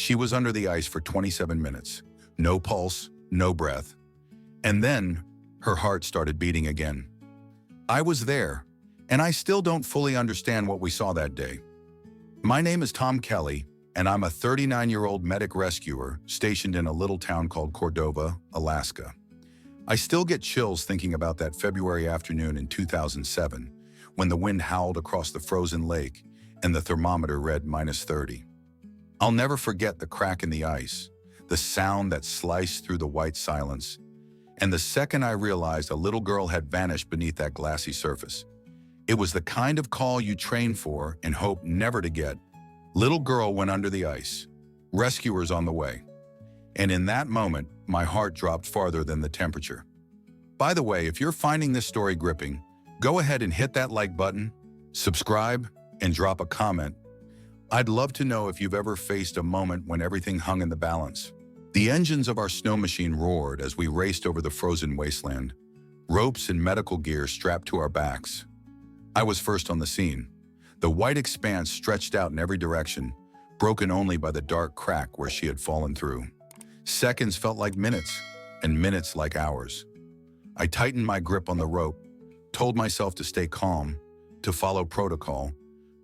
She was under the ice for 27 minutes. No pulse, no breath. And then, her heart started beating again. I was there, and I still don't fully understand what we saw that day. My name is Tom Kelly, and I'm a 39-year-old medic rescuer stationed in a little town called Cordova, Alaska. I still get chills thinking about that February afternoon in 2007, when the wind howled across the frozen lake and the thermometer read -30. I'll never forget the crack in the ice, the sound that sliced through the white silence, and the second I realized a little girl had vanished beneath that glassy surface. It was the kind of call you train for and hope never to get. Little girl went under the ice. Rescuers on the way. And in that moment, my heart dropped farther than the temperature. By the way, if you're finding this story gripping, go ahead and hit that like button, subscribe, and drop a comment. I'd love to know if you've ever faced a moment when everything hung in the balance. The engines of our snow machine roared as we raced over the frozen wasteland, ropes and medical gear strapped to our backs. I was first on the scene. The white expanse stretched out in every direction, broken only by the dark crack where she had fallen through. Seconds felt like minutes, and minutes like hours. I tightened my grip on the rope, told myself to stay calm, to follow protocol,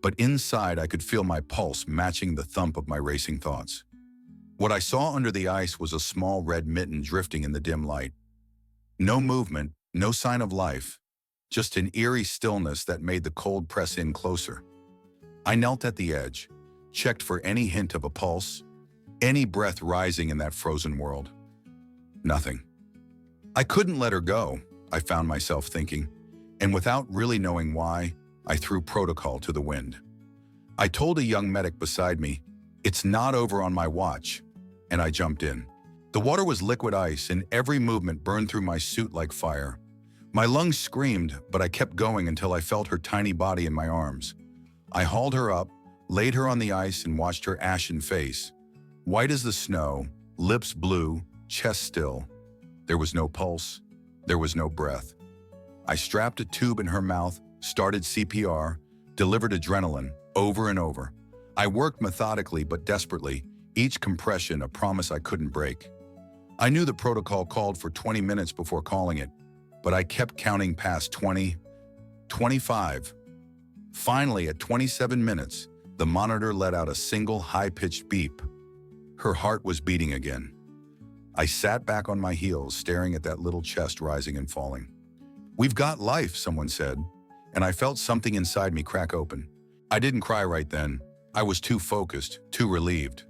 but inside I could feel my pulse matching the thump of my racing thoughts. What I saw under the ice was a small red mitten drifting in the dim light. No movement, no sign of life, just an eerie stillness that made the cold press in closer. I knelt at the edge, checked for any hint of a pulse, any breath rising in that frozen world. Nothing. I couldn't let her go, I found myself thinking, and without really knowing why, I threw protocol to the wind. I told a young medic beside me, "It's not over on my watch," and I jumped in. The water was liquid ice, and every movement burned through my suit like fire. My lungs screamed, but I kept going until I felt her tiny body in my arms. I hauled her up, laid her on the ice, and watched her ashen face. White as the snow, lips blue, chest still. There was no pulse. There was no breath. I strapped a tube in her mouth, started CPR, delivered adrenaline, over and over. I worked methodically but desperately, each compression a promise I couldn't break. I knew the protocol called for 20 minutes before calling it, but I kept counting past 20, 25. Finally, at 27 minutes, the monitor let out a single high-pitched beep. Her heart was beating again. I sat back on my heels, staring at that little chest rising and falling. "We've got life," someone said, and I felt something inside me crack open. I didn't cry right then. I was too focused, too relieved.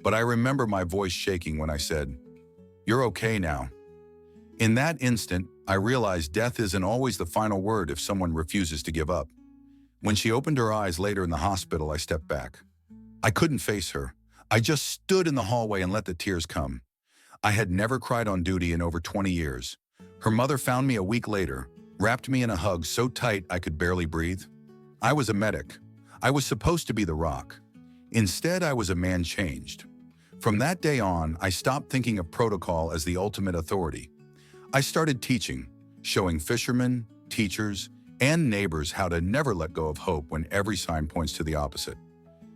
But I remember my voice shaking when I said, "You're okay now." In that instant, I realized death isn't always the final word if someone refuses to give up. When she opened her eyes later in the hospital, I stepped back. I couldn't face her. I just stood in the hallway and let the tears come. I had never cried on duty in over 20 years. Her mother found me a week later, wrapped me in a hug so tight I could barely breathe. I was a medic. I was supposed to be the rock. Instead, I was a man changed. From that day on, I stopped thinking of protocol as the ultimate authority. I started teaching, showing fishermen, teachers, and neighbors how to never let go of hope when every sign points to the opposite.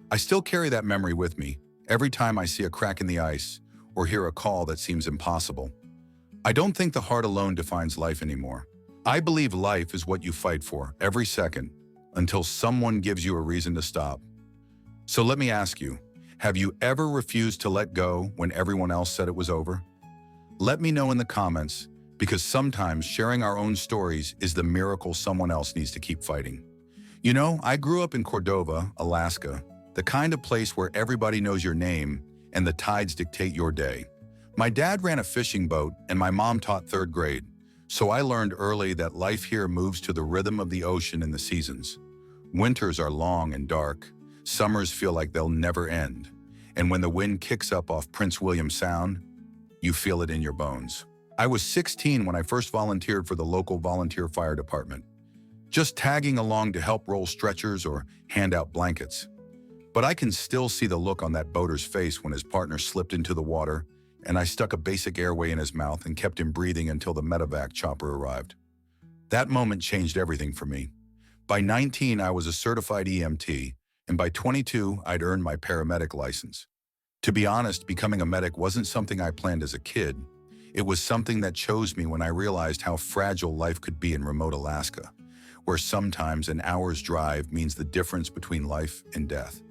I still carry that memory with me every time I see a crack in the ice or hear a call that seems impossible. I don't think the heart alone defines life anymore. I believe life is what you fight for every second until someone gives you a reason to stop. So let me ask you, have you ever refused to let go when everyone else said it was over? Let me know in the comments, because sometimes sharing our own stories is the miracle someone else needs to keep fighting. You know, I grew up in Cordova, Alaska, the kind of place where everybody knows your name and the tides dictate your day. My dad ran a fishing boat and my mom taught 3rd grade, so I learned early that life here moves to the rhythm of the ocean and the seasons. Winters are long and dark, summers feel like they'll never end, and when the wind kicks up off Prince William Sound, you feel it in your bones. I was 16 when I first volunteered for the local volunteer fire department, just tagging along to help roll stretchers or hand out blankets. But I can still see the look on that boater's face when his partner slipped into the water and I stuck a basic airway in his mouth and kept him breathing until the medevac chopper arrived. That moment changed everything for me. By 19, I was a certified EMT, and by 22, I'd earned my paramedic license. To be honest, becoming a medic wasn't something I planned as a kid. It was something that chose me when I realized how fragile life could be in remote Alaska, where sometimes an hour's drive means the difference between life and death.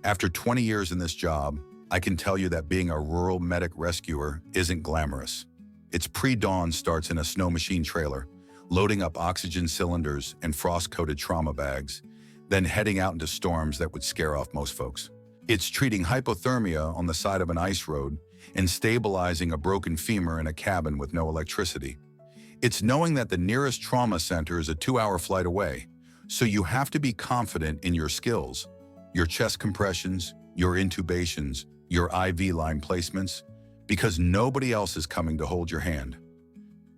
After 20 years in this job, I can tell you that being a rural medic rescuer isn't glamorous. Its pre-dawn starts in a snow machine trailer, loading up oxygen cylinders and frost-coated trauma bags, then heading out into storms that would scare off most folks. It's treating hypothermia on the side of an ice road and stabilizing a broken femur in a cabin with no electricity. It's knowing that the nearest trauma center is a 2-hour flight away, so you have to be confident in your skills, your chest compressions, your intubations, your IV line placements, because nobody else is coming to hold your hand.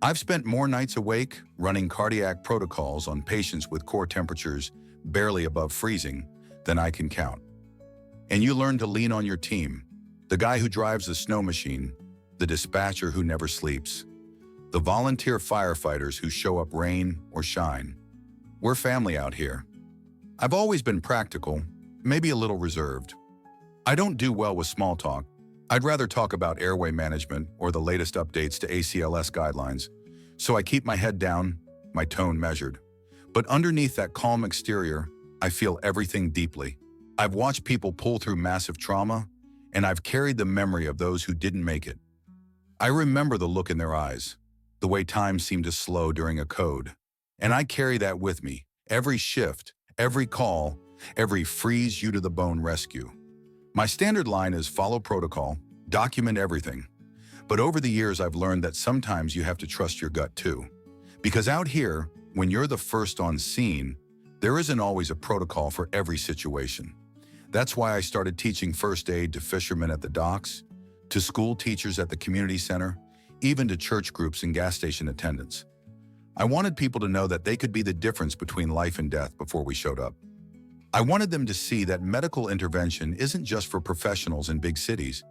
I've spent more nights awake running cardiac protocols on patients with core temperatures barely above freezing than I can count. And you learn to lean on your team, the guy who drives the snow machine, the dispatcher who never sleeps, the volunteer firefighters who show up rain or shine. We're family out here. I've always been practical, maybe a little reserved. I don't do well with small talk. I'd rather talk about airway management or the latest updates to ACLS guidelines, so I keep my head down, my tone measured. But underneath that calm exterior, I feel everything deeply. I've watched people pull through massive trauma, and I've carried the memory of those who didn't make it. I remember the look in their eyes, the way time seemed to slow during a code. And I carry that with me, every shift, every call, every freeze-you-to-the-bone rescue. My standard line is follow protocol, document everything. But over the years, I've learned that sometimes you have to trust your gut too. Because out here, when you're the first on scene, there isn't always a protocol for every situation. That's why I started teaching first aid to fishermen at the docks, to school teachers at the community center, even to church groups and gas station attendants. I wanted people to know that they could be the difference between life and death before we showed up. I wanted them to see that medical intervention isn't just for professionals in big cities.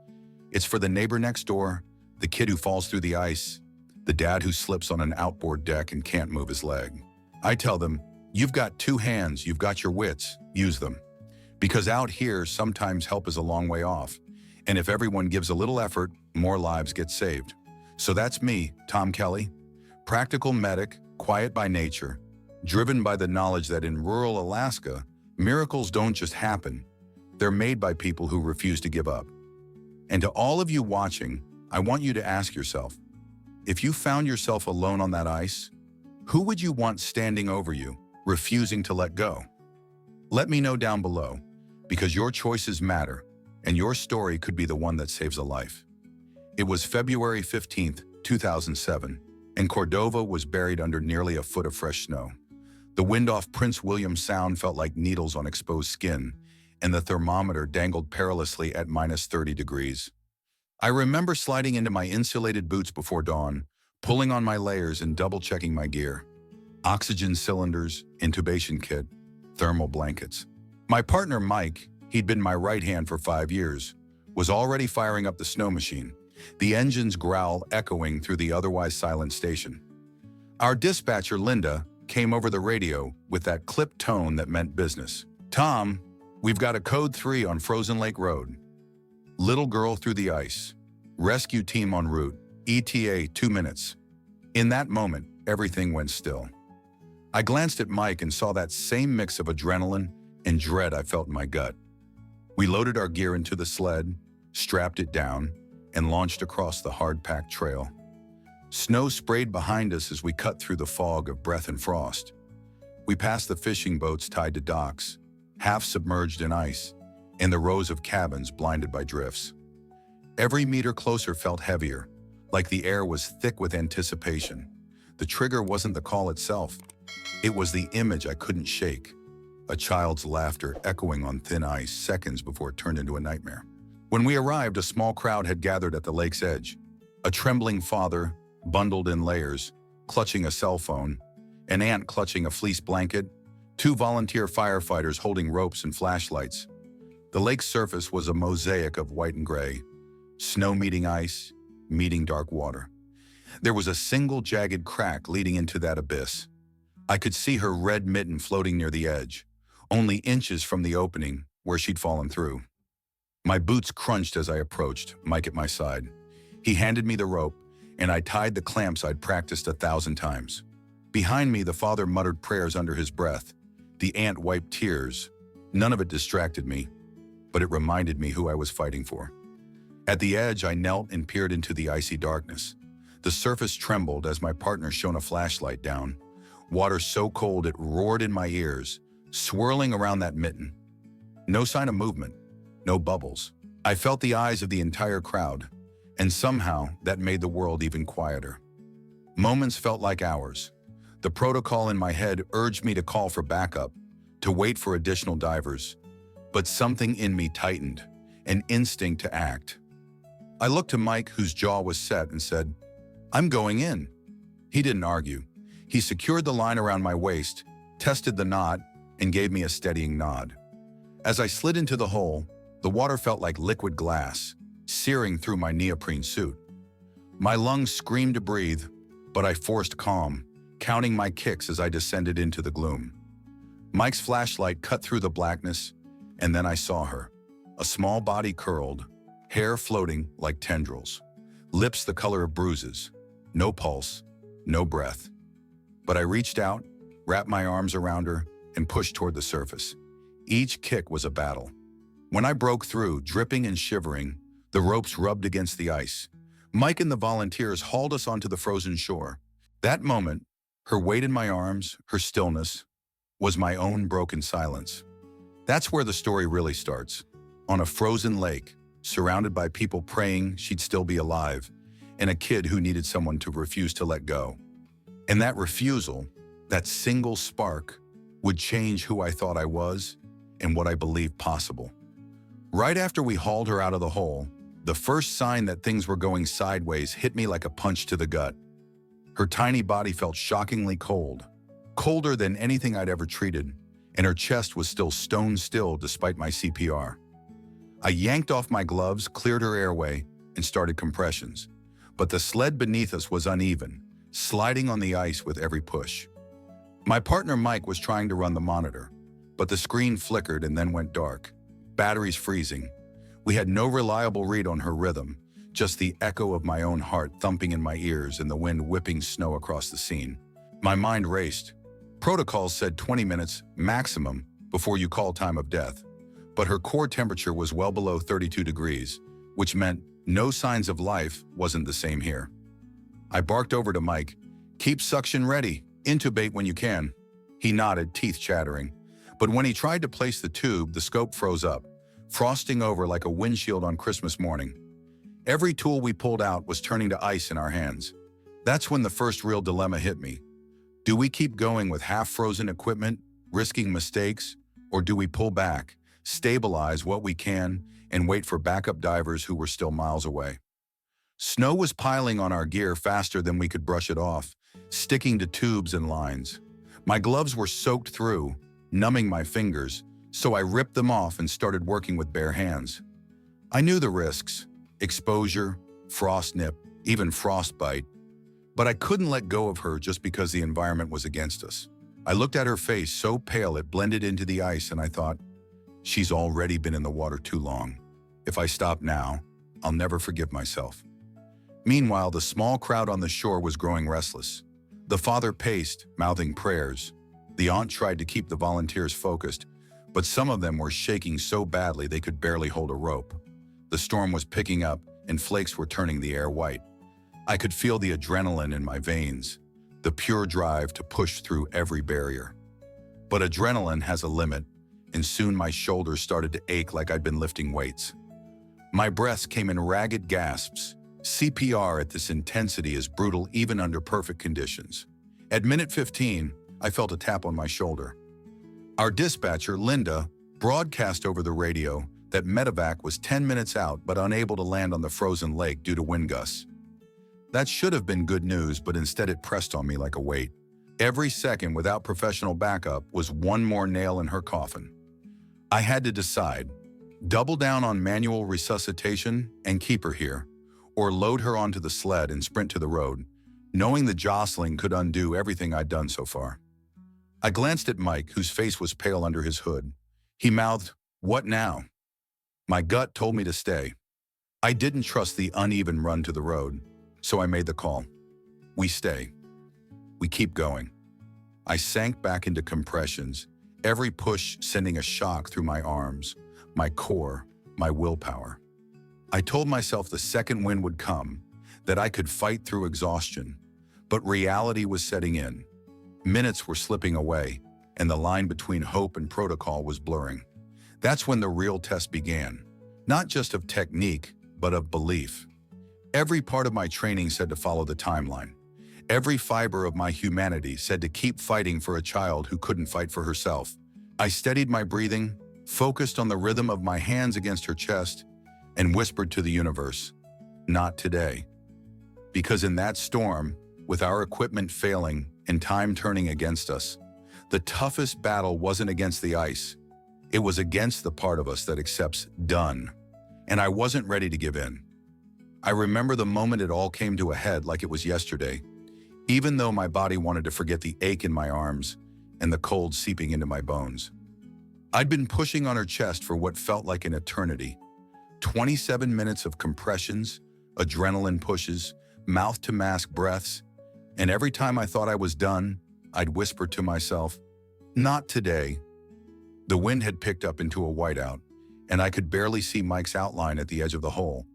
It's for the neighbor next door, the kid who falls through the ice, the dad who slips on an outboard deck and can't move his leg. I tell them, you've got 2 hands, you've got your wits, use them. Because out here, sometimes help is a long way off. And if everyone gives a little effort, more lives get saved. So that's me, Tom Kelly, practical medic, quiet by nature, driven by the knowledge that in rural Alaska, miracles don't just happen. They're made by people who refuse to give up. And to all of you watching, I want you to ask yourself, if you found yourself alone on that ice, who would you want standing over you, refusing to let go? Let me know down below, because your choices matter, and your story could be the one that saves a life. It was February 15th, 2007, and Cordova was buried under nearly a foot of fresh snow. The wind off Prince William Sound felt like needles on exposed skin, and the thermometer dangled perilously at -30 degrees. I remember sliding into my insulated boots before dawn, pulling on my layers and double-checking my gear. Oxygen cylinders, intubation kit, thermal blankets. My partner, Mike, he'd been my right hand for 5 years, was already firing up the snow machine, the engine's growl echoing through the otherwise silent station. Our dispatcher, Linda, came over the radio with that clipped tone that meant business. Tom, we've got a code 3 on Frozen Lake Road. Little girl through the ice. Rescue team en route. ETA 2 minutes. In that moment, everything went still. I glanced at Mike and saw that same mix of adrenaline and dread I felt in my gut. We loaded our gear into the sled, strapped it down, and launched across the hard-packed trail. Snow sprayed behind us as we cut through the fog of breath and frost. We passed the fishing boats tied to docks, half submerged in ice, and the rows of cabins blinded by drifts. Every meter closer felt heavier, like the air was thick with anticipation. The trigger wasn't the call itself. It was the image I couldn't shake, a child's laughter echoing on thin ice seconds before it turned into a nightmare. When we arrived, a small crowd had gathered at the lake's edge. A trembling father, bundled in layers, clutching a cell phone, an aunt clutching a fleece blanket, 2 volunteer firefighters holding ropes and flashlights. The lake's surface was a mosaic of white and gray, snow meeting ice, meeting dark water. There was a single jagged crack leading into that abyss. I could see her red mitten floating near the edge, only inches from the opening where she'd fallen through. My boots crunched as I approached, Mike at my side. He handed me the rope, and I tied the clamps I'd practiced 1,000 times. Behind me, the father muttered prayers under his breath. The aunt wiped tears. None of it distracted me, but it reminded me who I was fighting for. At the edge, I knelt and peered into the icy darkness. The surface trembled as my partner shone a flashlight down. Water so cold it roared in my ears, swirling around that mitten. No sign of movement, no bubbles. I felt the eyes of the entire crowd, and somehow that made the world even quieter. Moments felt like hours. The protocol in my head urged me to call for backup, to wait for additional divers. But something in me tightened, an instinct to act. I looked to Mike, whose jaw was set, and said, "I'm going in." He didn't argue. He secured the line around my waist, tested the knot, and gave me a steadying nod. As I slid into the hole, the water felt like liquid glass, searing through my neoprene suit. My lungs screamed to breathe, but I forced calm, counting my kicks as I descended into the gloom. Mike's flashlight cut through the blackness, and then I saw her. A small body curled, hair floating like tendrils, lips the color of bruises, no pulse, no breath. But I reached out, wrapped my arms around her, and pushed toward the surface. Each kick was a battle. When I broke through, dripping and shivering, the ropes rubbed against the ice. Mike and the volunteers hauled us onto the frozen shore. That moment, her weight in my arms, her stillness, was my own broken silence. That's where the story really starts. On a frozen lake, surrounded by people praying she'd still be alive, and a kid who needed someone to refuse to let go. And that refusal, that single spark, would change who I thought I was and what I believed possible. Right after we hauled her out of the hole, the first sign that things were going sideways hit me like a punch to the gut. Her tiny body felt shockingly cold, colder than anything I'd ever treated, and her chest was still stone still despite my CPR. I yanked off my gloves, cleared her airway, and started compressions. But the sled beneath us was uneven, sliding on the ice with every push. My partner Mike was trying to run the monitor, but the screen flickered and then went dark, batteries freezing. We had no reliable read on her rhythm, just the echo of my own heart thumping in my ears and the wind whipping snow across the scene. My mind raced. Protocols said 20 minutes maximum before you call time of death, but her core temperature was well below 32 degrees, which meant no signs of life wasn't the same here. I barked over to Mike, "Keep suction ready, intubate when you can." He nodded, teeth chattering. But when he tried to place the tube, the scope froze up, frosting over like a windshield on Christmas morning. Every tool we pulled out was turning to ice in our hands. That's when the first real dilemma hit me. Do we keep going with half-frozen equipment, risking mistakes, or do we pull back, stabilize what we can, and wait for backup divers who were still miles away? Snow was piling on our gear faster than we could brush it off, sticking to tubes and lines. My gloves were soaked through, numbing my fingers, so I ripped them off and started working with bare hands. I knew the risks: exposure, frost nip, even frostbite. But I couldn't let go of her just because the environment was against us. I looked at her face so pale it blended into the ice, and I thought, she's already been in the water too long. If I stop now, I'll never forgive myself. Meanwhile, the small crowd on the shore was growing restless. The father paced, mouthing prayers. The aunt tried to keep the volunteers focused, but some of them were shaking so badly they could barely hold a rope. The storm was picking up, and flakes were turning the air white. I could feel the adrenaline in my veins, the pure drive to push through every barrier. But adrenaline has a limit, and soon my shoulders started to ache like I'd been lifting weights. My breaths came in ragged gasps. CPR at this intensity is brutal even under perfect conditions. At minute 15, I felt a tap on my shoulder. Our dispatcher, Linda, broadcast over the radio that medevac was 10 minutes out but unable to land on the frozen lake due to wind gusts. That should have been good news, but instead it pressed on me like a weight. Every second without professional backup was one more nail in her coffin. I had to decide: double down on manual resuscitation and keep her here, or load her onto the sled and sprint to the road, knowing the jostling could undo everything I'd done so far. I glanced at Mike, whose face was pale under his hood. He mouthed, "What now?" My gut told me to stay. I didn't trust the uneven run to the road, so I made the call. We stay. We keep going. I sank back into compressions, every push sending a shock through my arms, my core, my willpower. I told myself the second wind would come, that I could fight through exhaustion, but reality was setting in. Minutes were slipping away, and the line between hope and protocol was blurring. That's when the real test began, not just of technique, but of belief. Every part of my training said to follow the timeline. Every fiber of my humanity said to keep fighting for a child who couldn't fight for herself. I steadied my breathing, focused on the rhythm of my hands against her chest, and whispered to the universe, "Not today." Because in that storm, with our equipment failing and time turning against us, the toughest battle wasn't against the ice. It was against the part of us that accepts done. And I wasn't ready to give in. I remember the moment it all came to a head like it was yesterday, even though my body wanted to forget the ache in my arms and the cold seeping into my bones. I'd been pushing on her chest for what felt like an eternity. 27 minutes of compressions, adrenaline pushes, mouth-to-mask breaths, and every time I thought I was done, I'd whisper to myself, "Not today." The wind had picked up into a whiteout, and I could barely see Mike's outline at the edge of the hole,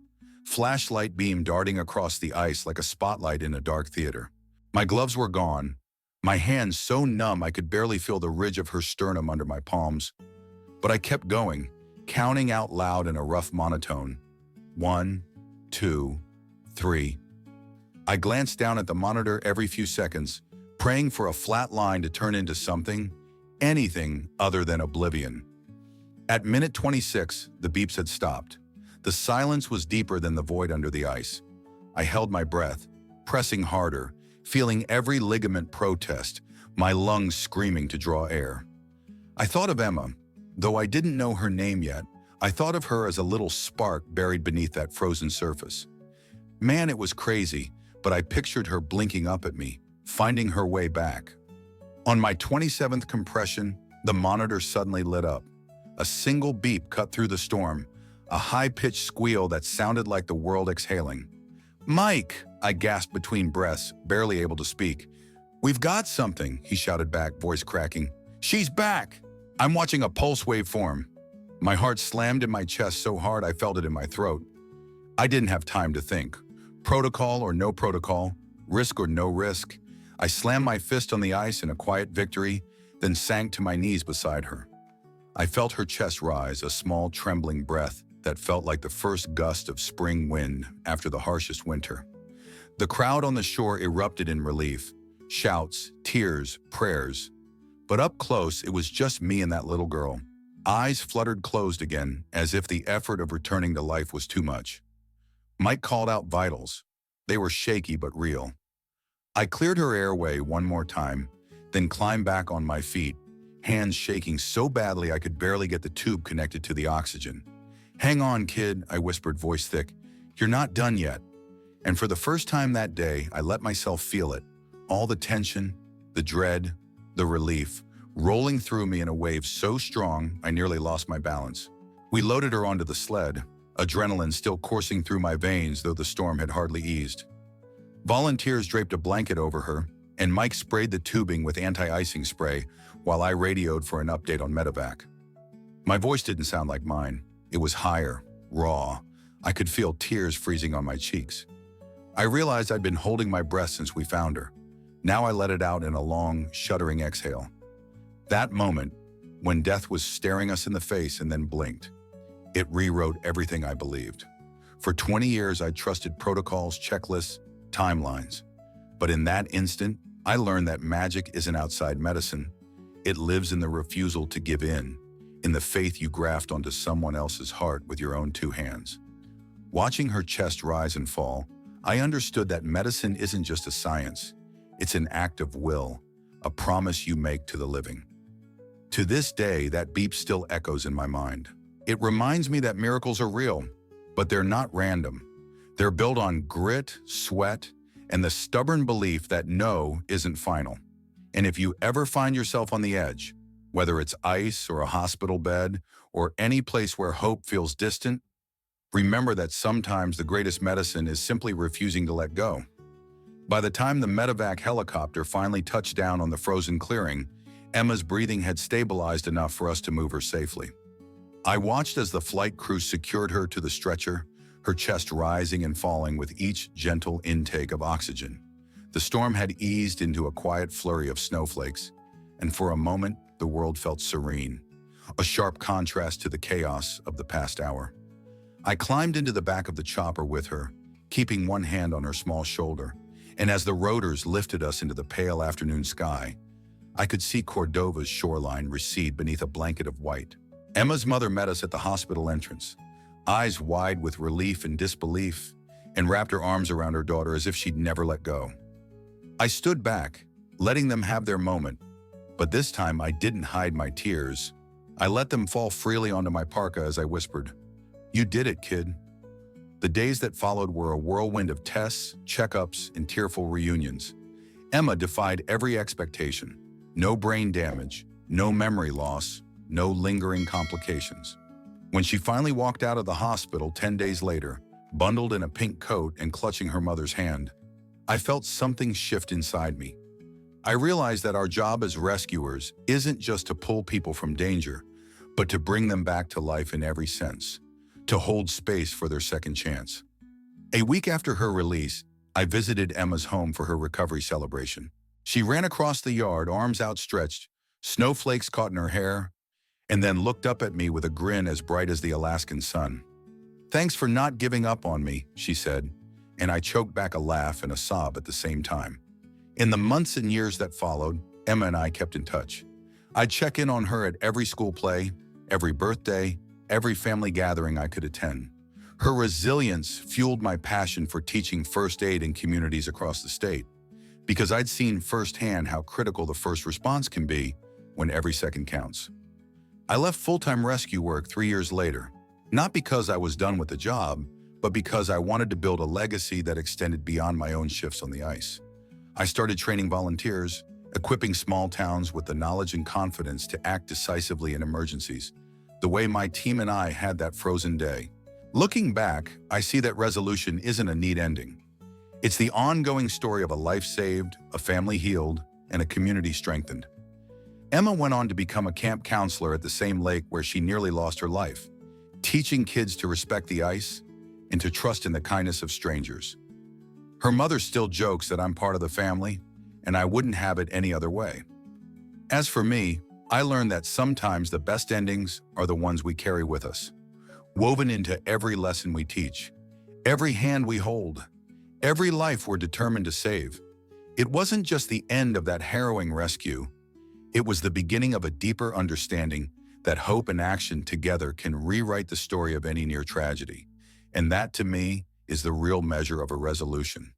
flashlight beam darting across the ice like a spotlight in a dark theater. My gloves were gone, my hands so numb I could barely feel the ridge of her sternum under my palms. But I kept going, counting out loud in a rough monotone. 1, 2, 3. I glanced down at the monitor every few seconds, praying for a flat line to turn into something, anything other than oblivion. At minute 26, the beeps had stopped. The silence was deeper than the void under the ice. I held my breath, pressing harder, feeling every ligament protest, my lungs screaming to draw air. I thought of Emma. Though I didn't know her name yet, I thought of her as a little spark buried beneath that frozen surface. Man, it was crazy, but I pictured her blinking up at me, finding her way back. On my 27th compression, the monitor suddenly lit up. A single beep cut through the storm, a high-pitched squeal that sounded like the world exhaling. "Mike!" I gasped between breaths, barely able to speak. "We've got something," he shouted back, voice cracking. "She's back! I'm watching a pulse wave form." My heart slammed in my chest so hard I felt it in my throat. I didn't have time to think. Protocol or no protocol, risk or no risk. I slammed my fist on the ice in a quiet victory, then sank to my knees beside her. I felt her chest rise, a small trembling breath that felt like the first gust of spring wind after the harshest winter. The crowd on the shore erupted in relief, shouts, tears, prayers. But up close, it was just me and that little girl. Eyes fluttered closed again, as if the effort of returning to life was too much. Mike called out vitals. They were shaky but real. I cleared her airway one more time, then climbed back on my feet, hands shaking so badly I could barely get the tube connected to the oxygen. "Hang on, kid," I whispered, voice thick. "You're not done yet." And for the first time that day, I let myself feel it. All the tension, the dread, the relief, rolling through me in a wave so strong I nearly lost my balance. We loaded her onto the sled, adrenaline still coursing through my veins though the storm had hardly eased. Volunteers draped a blanket over her, and Mike sprayed the tubing with anti-icing spray while I radioed for an update on medevac. My voice didn't sound like mine. It was higher, raw. I could feel tears freezing on my cheeks. I realized I'd been holding my breath since we found her. Now I let it out in a long, shuddering exhale. That moment, when death was staring us in the face and then blinked, it rewrote everything I believed. For 20 years, I trusted protocols, checklists, timelines. But in that instant, I learned that magic isn't outside medicine. It lives in the refusal to give in the faith you graft onto someone else's heart with your own two hands. Watching her chest rise and fall, I understood that medicine isn't just a science. It's an act of will, a promise you make to the living. To this day, that beep still echoes in my mind. It reminds me that miracles are real, but they're not random. They're built on grit, sweat, and the stubborn belief that no isn't final. And if you ever find yourself on the edge, Whether it's ice or a hospital bed or any place where hope feels distant, remember that sometimes the greatest medicine is simply refusing to let go. By the time the medevac helicopter finally touched down on the frozen clearing, Emma's breathing had stabilized enough for us to move her safely. I watched as the flight crew secured her to the stretcher, her chest rising and falling with each gentle intake of oxygen. The storm had eased into a quiet flurry of snowflakes, and for a moment, the world felt serene, a sharp contrast to the chaos of the past hour. I climbed into the back of the chopper with her, keeping one hand on her small shoulder, and as the rotors lifted us into the pale afternoon sky, I could see Cordova's shoreline recede beneath a blanket of white. Emma's mother met us at the hospital entrance, eyes wide with relief and disbelief, and wrapped her arms around her daughter as if she'd never let go. I stood back, letting them have their moment, but this time I didn't hide my tears. I let them fall freely onto my parka as I whispered, "You did it, kid." The days that followed were a whirlwind of tests, checkups, and tearful reunions. Emma defied every expectation. No brain damage, no memory loss, no lingering complications. When she finally walked out of the hospital 10 days later, bundled in a pink coat and clutching her mother's hand, I felt something shift inside me. I realized that our job as rescuers isn't just to pull people from danger, but to bring them back to life in every sense, to hold space for their second chance. A week after her release, I visited Emma's home for her recovery celebration. She ran across the yard, arms outstretched, snowflakes caught in her hair, and then looked up at me with a grin as bright as the Alaskan sun. "Thanks for not giving up on me," she said, and I choked back a laugh and a sob at the same time. In the months and years that followed, Emma and I kept in touch. I'd check in on her at every school play, every birthday, every family gathering I could attend. Her resilience fueled my passion for teaching first aid in communities across the state, because I'd seen firsthand how critical the first response can be when every second counts. I left full-time rescue work 3 years later, not because I was done with the job, but because I wanted to build a legacy that extended beyond my own shifts on the ice. I started training volunteers, equipping small towns with the knowledge and confidence to act decisively in emergencies, the way my team and I had that frozen day. Looking back, I see that resolution isn't a neat ending. It's the ongoing story of a life saved, a family healed, and a community strengthened. Emma went on to become a camp counselor at the same lake where she nearly lost her life, teaching kids to respect the ice and to trust in the kindness of strangers. Her mother still jokes that I'm part of the family, and I wouldn't have it any other way. As for me, I learned that sometimes the best endings are the ones we carry with us, woven into every lesson we teach, every hand we hold, every life we're determined to save. It wasn't just the end of that harrowing rescue, it was the beginning of a deeper understanding that hope and action together can rewrite the story of any near tragedy. And that, to me, is the real measure of a resolution.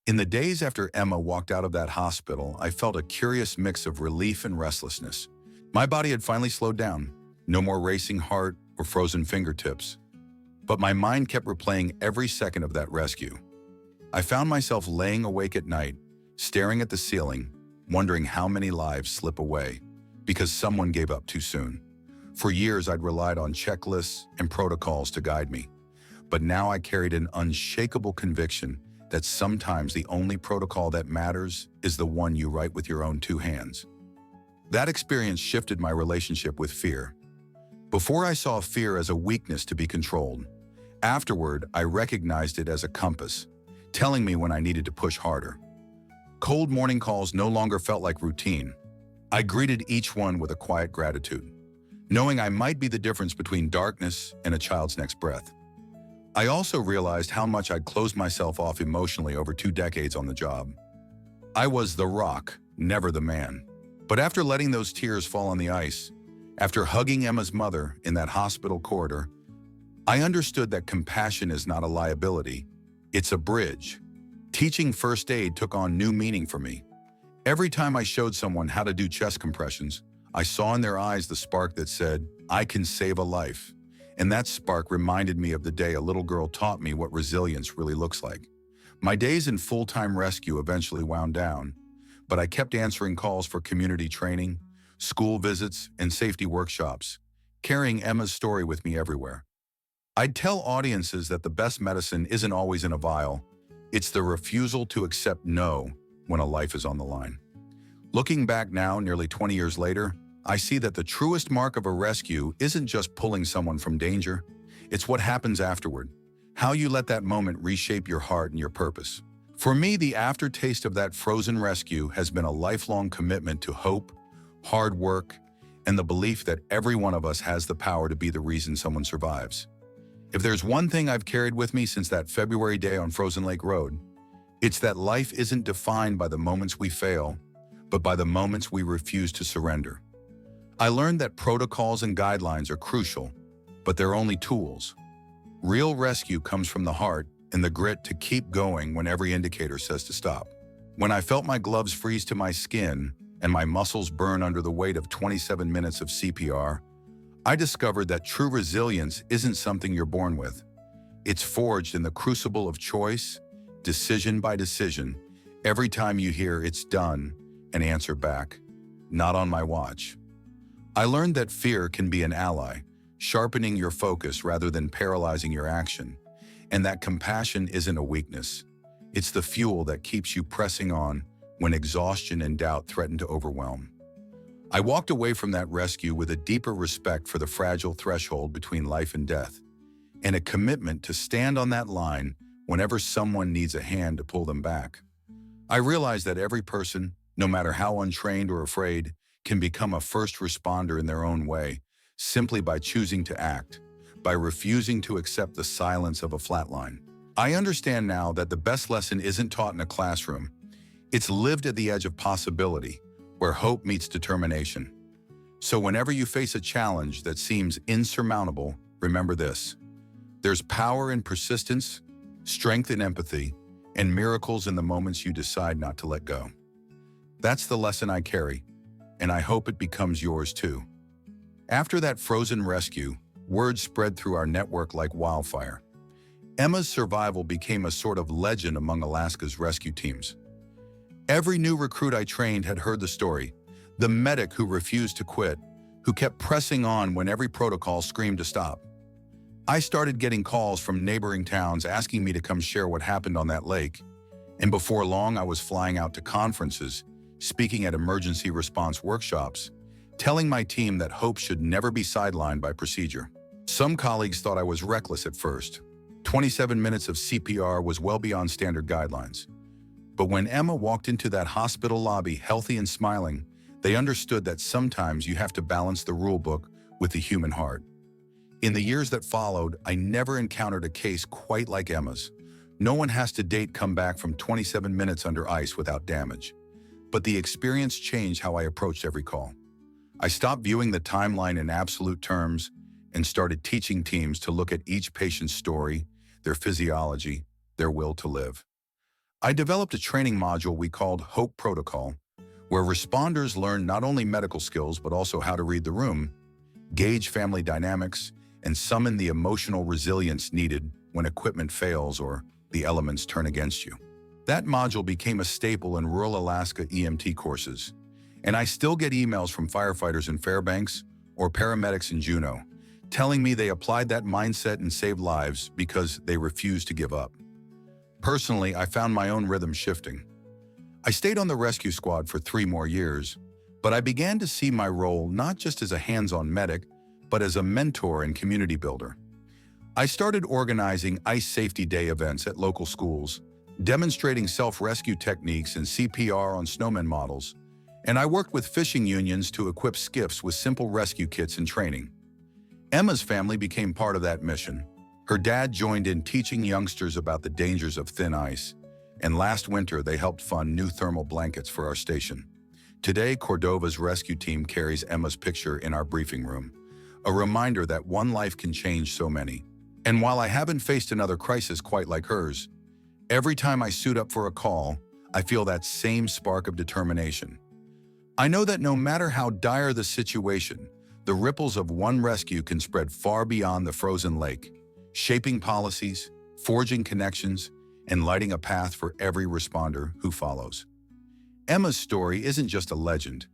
In the days after Emma walked out of that hospital, I felt a curious mix of relief and restlessness. My body had finally slowed down, no more racing heart or frozen fingertips. But my mind kept replaying every second of that rescue. I found myself laying awake at night, staring at the ceiling, wondering how many lives slip away because someone gave up too soon. For years, I'd relied on checklists and protocols to guide me. But now I carried an unshakable conviction that sometimes the only protocol that matters is the one you write with your own two hands. That experience shifted my relationship with fear. Before I saw fear as a weakness to be controlled. Afterward, I recognized it as a compass, telling me when I needed to push harder. Cold morning calls no longer felt like routine. I greeted each one with a quiet gratitude, knowing I might be the difference between darkness and a child's next breath. I also realized how much I'd closed myself off emotionally over 2 decades on the job. I was the rock, never the man. But after letting those tears fall on the ice, after hugging Emma's mother in that hospital corridor, I understood that compassion is not a liability, it's a bridge. Teaching first aid took on new meaning for me. Every time I showed someone how to do chest compressions, I saw in their eyes the spark that said, "I can save a life." And that spark reminded me of the day a little girl taught me what resilience really looks like. My days in full-time rescue eventually wound down, but I kept answering calls for community training, school visits, and safety workshops, carrying Emma's story with me everywhere. I'd tell audiences that the best medicine isn't always in a vial. It's the refusal to accept no when a life is on the line. Looking back now, nearly 20 years later, I see that the truest mark of a rescue isn't just pulling someone from danger. It's what happens afterward, how you let that moment reshape your heart and your purpose. For me, the aftertaste of that frozen rescue has been a lifelong commitment to hope, hard work, and the belief that every one of us has the power to be the reason someone survives. If there's one thing I've carried with me since that February day on Frozen Lake Road, it's that life isn't defined by the moments we fail, but by the moments we refuse to surrender. I learned that protocols and guidelines are crucial, but they're only tools. Real rescue comes from the heart and the grit to keep going when every indicator says to stop. When I felt my gloves freeze to my skin and my muscles burn under the weight of 27 minutes of CPR, I discovered that true resilience isn't something you're born with. It's forged in the crucible of choice, decision by decision, every time you hear "it's done" and answer back, "not on my watch." I learned that fear can be an ally, sharpening your focus rather than paralyzing your action, and that compassion isn't a weakness. It's the fuel that keeps you pressing on when exhaustion and doubt threaten to overwhelm. I walked away from that rescue with a deeper respect for the fragile threshold between life and death, and a commitment to stand on that line whenever someone needs a hand to pull them back. I realized that every person, no matter how untrained or afraid, can become a first responder in their own way, simply by choosing to act, by refusing to accept the silence of a flatline. I understand now that the best lesson isn't taught in a classroom. It's lived at the edge of possibility, where hope meets determination. So whenever you face a challenge that seems insurmountable, remember this: there's power in persistence, strength in empathy, and miracles in the moments you decide not to let go. That's the lesson I carry, and I hope it becomes yours too. After that frozen rescue, word spread through our network like wildfire. Emma's survival became a sort of legend among Alaska's rescue teams. Every new recruit I trained had heard the story, the medic who refused to quit, who kept pressing on when every protocol screamed to stop. I started getting calls from neighboring towns asking me to come share what happened on that lake, and before long I was flying out to conferences, speaking at emergency response workshops, telling my team that hope should never be sidelined by procedure. Some colleagues thought I was reckless at first. 27 minutes of CPR was well beyond standard guidelines. But when Emma walked into that hospital lobby healthy and smiling, they understood that sometimes you have to balance the rule book with the human heart. In the years that followed, I never encountered a case quite like Emma's. No one has to date come back from 27 minutes under ice without damage. But the experience changed how I approached every call. I stopped viewing the timeline in absolute terms and started teaching teams to look at each patient's story, their physiology, their will to live. I developed a training module we called Hope Protocol, where responders learn not only medical skills but also how to read the room, gauge family dynamics, and summon the emotional resilience needed when equipment fails or the elements turn against you. That module became a staple in rural Alaska EMT courses, and I still get emails from firefighters in Fairbanks or paramedics in Juneau, telling me they applied that mindset and saved lives because they refused to give up. Personally, I found my own rhythm shifting. I stayed on the rescue squad for 3 more years, but I began to see my role not just as a hands-on medic, but as a mentor and community builder. I started organizing ice safety day events at local schools, demonstrating self-rescue techniques and CPR on snowmen models, and I worked with fishing unions to equip skiffs with simple rescue kits and training. Emma's family became part of that mission. Her dad joined in teaching youngsters about the dangers of thin ice, and last winter they helped fund new thermal blankets for our station. Today, Cordova's rescue team carries Emma's picture in our briefing room, a reminder that one life can change so many. And while I haven't faced another crisis quite like hers, every time I suit up for a call, I feel that same spark of determination. I know that no matter how dire the situation, the ripples of one rescue can spread far beyond the frozen lake, shaping policies, forging connections, and lighting a path for every responder who follows. Emma's story isn't just a legend.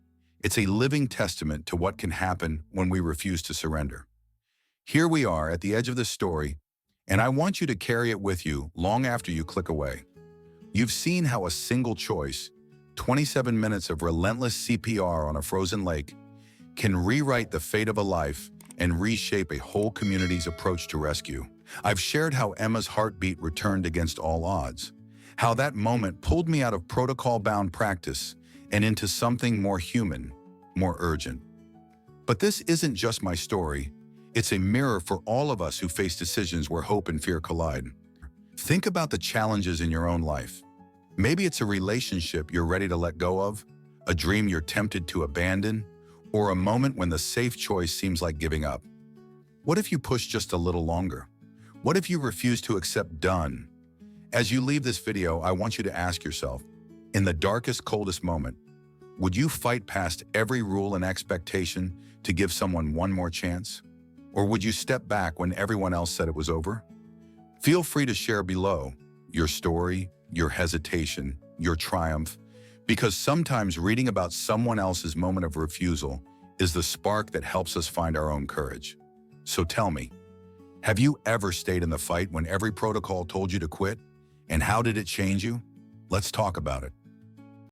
It's a living testament to what can happen when we refuse to surrender. Here we are at the edge of the story, and I want you to carry it with you long after you click away. You've seen how a single choice, 27 minutes of relentless CPR on a frozen lake, can rewrite the fate of a life and reshape a whole community's approach to rescue. I've shared how Emma's heartbeat returned against all odds, how that moment pulled me out of protocol-bound practice and into something more human, more urgent. But this isn't just my story. It's a mirror for all of us who face decisions where hope and fear collide. Think about the challenges in your own life. Maybe it's a relationship you're ready to let go of, a dream you're tempted to abandon, or a moment when the safe choice seems like giving up. What if you push just a little longer? What if you refuse to accept done? As you leave this video, I want you to ask yourself, in the darkest, coldest moment, would you fight past every rule and expectation to give someone one more chance? Or would you step back when everyone else said it was over? Feel free to share below your story, your hesitation, your triumph, because sometimes reading about someone else's moment of refusal is the spark that helps us find our own courage. So tell me, have you ever stayed in the fight when every protocol told you to quit? And how did it change you? Let's talk about it.